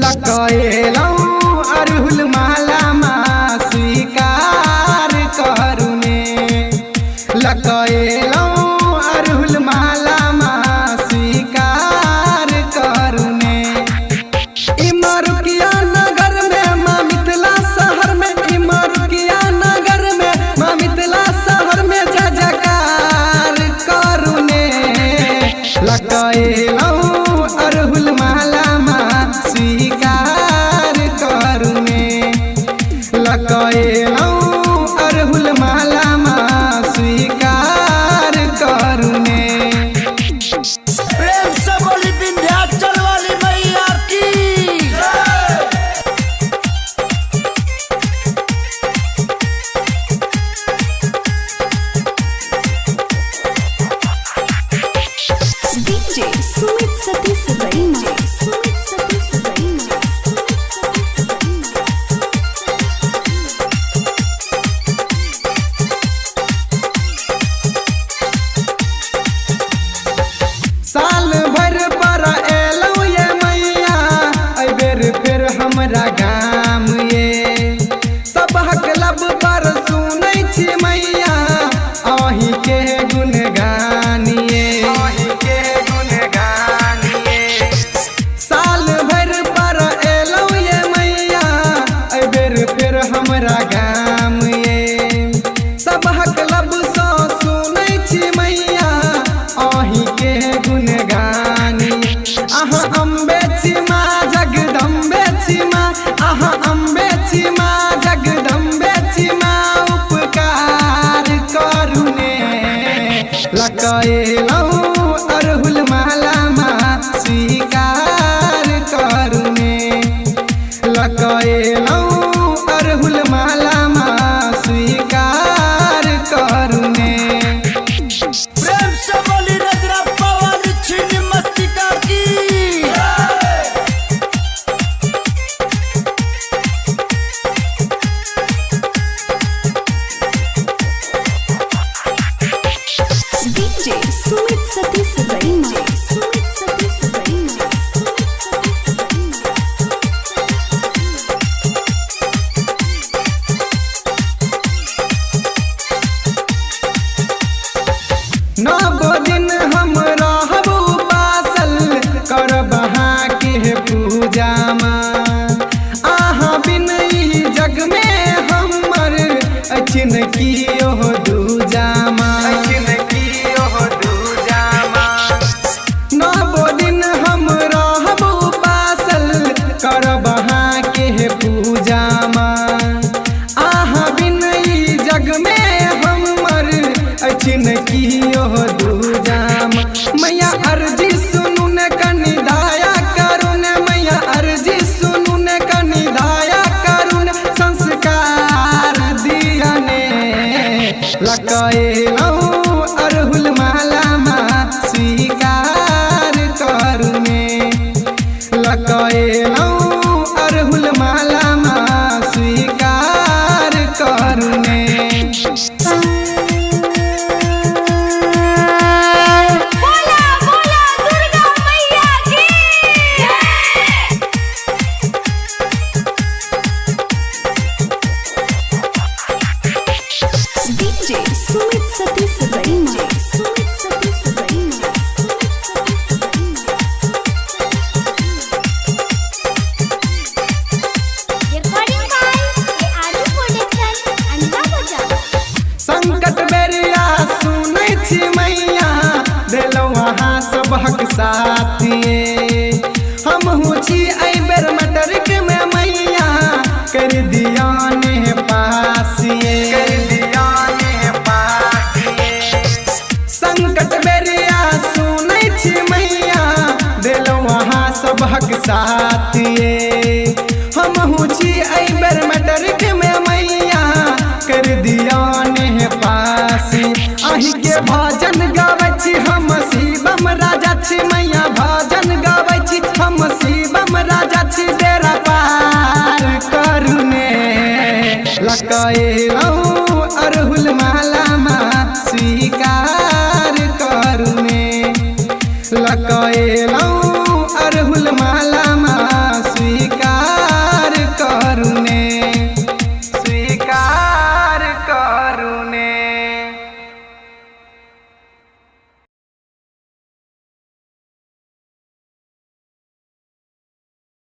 लकएलौ अरहुल माला मा स्वीकार करुने लकएलौ अरहुल माला मा स्वीकार करुने इमरुकिया नगर में माँ मिथिला शहर में इमरुकिया नगर में माँ मिथिला शहर में जयकार करुने लकएलौ अरहुल माला मा स्वीकार करुने लकएलौ अरहुल माला मा स्वीकार करुने। प्रेम से बोली विंध्याचल वाली मैया की डीजे सुमित सतीश रईमा सुमित सतीश रईमा साल भर पर एलौ ये मैया अबेर फिर हमरा गाम ये सबहक लब पर सुनै छी मैया अहीं के गुणगान ये अहीं के गुणगान ये साल भर पर एलौ ये मैया अबेर फिर हमरा गाम ये सबहक लब सँ सुनै छी मैया अहीं के गुणगानी अहाँ अम्बे छी माँ जगदम्बे छी माँ अहाँ अम्बे छी माँ जगदम्बे छी माँ उपकार करुने लकएलौ अरहुल माला मा स्वीकार करुने लकएलौ अरहुल माला मा स्वीकार करुने। प्रेम से बोली रजरप्पा वाली छिन्न मस्तिका की डीजे सुमित सतीश रईमा सुमित सतीश रईमा नव दिन हम रहब उपासल करब अहाँ के पूजा माँ अहाँ बिन ई जग में हमर अछि न कियो दूजा माँ नव दिन हम रहब उपासल करब अहाँ के पूजा माँ अहाँ बिन ई जग में हमर अछि न कियो दूजा माँ मैया अर्जी सुनू ने कनि दया करू ने मैया अर्जी सुनू ने कनि दया करू ने संस्कार दिया ने लकएलौ अरहुल माला मा स्वीकार करुने लकएलौ अरहुल माला मा स्वीकार करुने। बोला बोला दुर्गा मैया की DJ Sumit Satish Raima Sumit Satish Raima recording by Aaru production अंडा बजा संकट बेरिया सुनै छी मैया देलौ अहाँ सबहक साथिए हमहू छी एहि बेर मैट्रिक में मैया कर दिया ने पासिए संकट बेरिया सुनै छी मैया देलौ अहाँ सबहक साथिए हमहू छी एहि बेर मैट्रिक में मैया कर दिया ने पासी अहीं के भजन गाबै छी हम शिवम राजा छी मैया भजन गाबै छी हम शिवम राजा छी बेड़ा पार करुने लकए